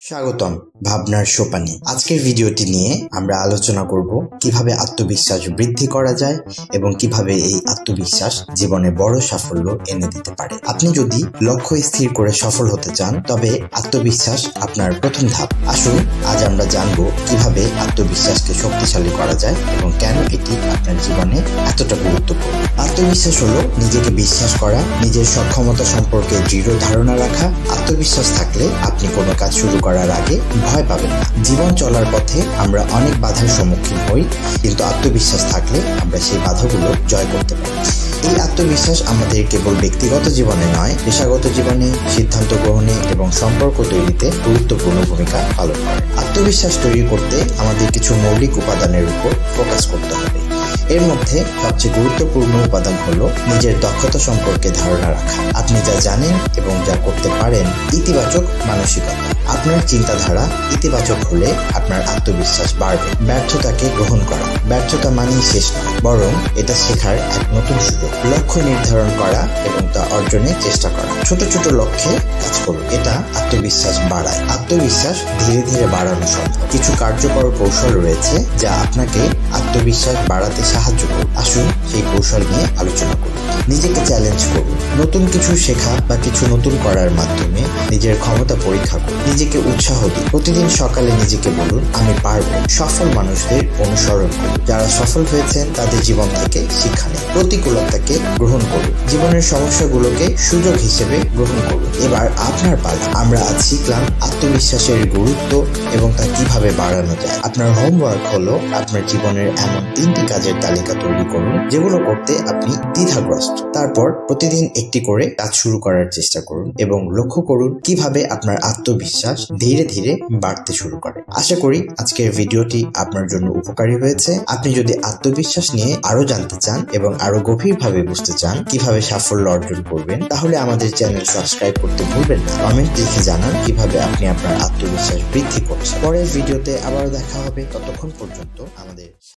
স্বাগতম ভাবনার সোপানে। আজকের ভিডিওটি নিয়ে আমরা আলোচনা করব কিভাবে আত্মবিশ্বাস বৃদ্ধি করা যায় এবং কিভাবে এই আত্মবিশ্বাস জীবনে বড় সাফল্য এনে দিতে পারে। আপনি যদি লক্ষ্য স্থির করে সফল হতে চান তবে আত্মবিশ্বাস আপনার প্রথম ধাপ। আসুন আজ আমরা জানব কিভাবে আত্মবিশ্বাসকে শক্তিশালী করা যায় এবং কেন এটি আপনার জীবনে এতটা গুরুত্বপূর্ণ। আত্মবিশ্বাস হলো নিজেকে বিশ্বাস করা, নিজের সক্ষমতা সম্পর্কে দৃঢ় ধারণা রাখা। আত্মবিশ্বাস থাকলে আপনি কোনো কাজ শুরু করার আগে ভয় পাবেন না। জীবন চলার পথে আমরা অনেক বাধার সম্মুখীন হই, কিন্তু আত্মবিশ্বাস থাকলে আমরা সেই বাধাগুলো জয় করতে পারি। এই আত্মবিশ্বাস আমাদের কেবল ব্যক্তিগত জীবনে নয়, পেশাগত জীবনে, সিদ্ধান্ত গ্রহণে এবং সম্পর্ক তৈরিতে গুরুত্বপূর্ণ ভূমিকা পালন করে। আত্মবিশ্বাস তৈরি করতে আমাদের কিছু মৌলিক উপাদানের উপর ফোকাস করতে হবে। এর মধ্যে সবচেয়ে গুরুত্বপূর্ণ উপাদান হলো নিজের দক্ষতা সম্পর্কে ধারণা রাখা। আপনি যা জানেন এবং যা করতে পারেন। ইতিবাচক মানসিকতা। আপনার চিন্তাধারা ইতিবাচক হলে আপনার আত্মবিশ্বাস বাড়বে। ব্যর্থতাকে গ্রহণ করা। ব্যর্থতা মানেই শেষ নয়, বরং এটা শেখার এক নতুন সুযোগ। লক্ষ্য নির্ধারণ করা এবং তা অর্জনের চেষ্টা করা। ছোট ছোট লক্ষ্যে কাজ করুন, এটা আত্মবিশ্বাস বাড়ায়। আত্মবিশ্বাস ধীরে ধীরে বাড়ানো সম্ভব। কিছু কার্যকর কৌশল রয়েছে যা আপনাকে আত্মবিশ্বাস বাড়াতে সাহায্য করবে। আসুন সেই কৌশল নিয়ে আলোচনা করুন। নিজেকে চ্যালেঞ্জ করুন। নতুন কিছু শেখা বা কিছু নতুন করার মাধ্যমে নিজের ক্ষমতা পরীক্ষা করুন। নিজেকে উৎসাহ দিন। প্রতিদিন সকালে নিজেকে বলুন, আমি পারবো। সফল মানুষদের অনুসরণ করুন। যারা সফল হয়েছেন তাদের জীবন থেকে শিক্ষা নিন। প্রতিকূলতাকে গ্রহণ করুন। জীবনের সমস্যাগুলোকে সুযোগ হিসেবে গ্রহণ করুন। এবার আপনার পালা। আমরা আজ শিখলাম আত্মবিশ্বাসের গুরুত্ব এবং তা কিভাবে বাড়ানো যায়। আপনার হোমওয়ার্ক হলো আপনার জীবনের এমন 3টি কাজের তালিকা তৈরি করুন যেগুলো করতে আপনি দ্বিধাগ্রস্ত। তারপর প্রতিদিন একটি করে কাজ শুরু করার চেষ্টা করুন এবং লক্ষ্য করুন কিভাবে আপনার আত্মবিশ্বাস ধীরে ধীরে বাড়তে শুরু করে। আশা করি আজকের ভিডিওটি আপনার জন্য উপকারী হয়েছে। আপনি যদি আত্মবিশ্বাস নিয়ে আরো জানতে চান এবং আরো গভীরভাবে বুঝতে চান কিভাবে সাফল্য অর্জন করবেন, তাহলে আমাদের চ্যানেল সাবস্ক্রাইব করতে ভুলবেন না। কমেন্ট লিখে জানান কিভাবে আপনি আপনার আত্মবিশ্বাস বৃদ্ধি করছেন। পরের ভিডিওতে আবারও দেখা হবে। ততক্ষণ পর্যন্ত আমাদের